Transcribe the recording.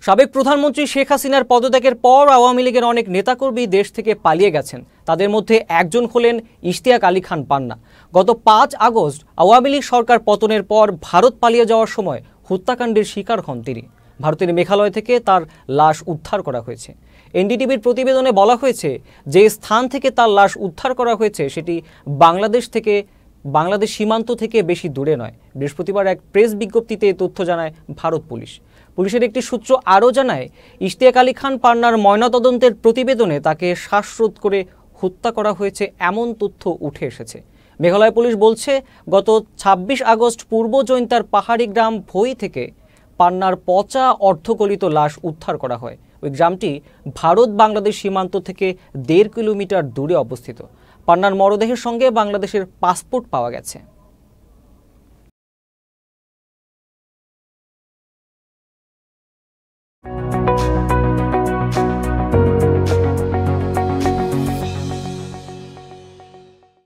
সাবেক প্রধানমন্ত্রী শেখ হাসিনার পদত্যাগের পর আওয়ামী লীগের অনেক নেতাকর্মী দেশ থেকে পালিয়ে গেছেন। তাদের মধ্যে একজন হলেন ইশতিয়াক আলী খান পান্না। গত ৫ আগস্ট আওয়ামী লীগ সরকার পতনের পর ভারত পালিয়ে যাওয়ার সময় হত্যাকাণ্ডের শিকার হন তিনি। ভারতের মেঘালয় থেকে তার লাশ উদ্ধার করা হয়েছে। এনডিটিভির প্রতিবেদনে বলা হয়েছে, যে স্থান থেকে তার লাশ উদ্ধার করা হয়েছে সেটি বাংলাদেশ সীমান্ত থেকে বেশি দূরে নয়। বৃহস্পতিবার এক প্রেস বিজ্ঞপ্তিতে তথ্য জানায় ভারত পুলিশ। পুলিশের একটি সূত্র আরও জানায়, ইশতিয়াক আলী খান পান্নার ময়নাতদন্তের প্রতিবেদনে তাকে শ্বাসরোধ করে হত্যা করা হয়েছে এমন তথ্য উঠে এসেছে। মেঘালয় পুলিশ বলছে, গত ২৬ আগস্ট পূর্ব জৈন্তার পাহাড়ি গ্রাম ভই থেকে পান্নার পচা অর্ধগলিত লাশ উদ্ধার করা হয়। ওই গ্রামটি ভারত বাংলাদেশ সীমান্ত থেকে ১.৫ কিলোমিটার দূরে অবস্থিত। পান্নার মরদেহের সঙ্গে বাংলাদেশের পাসপোর্ট পাওয়া গেছে।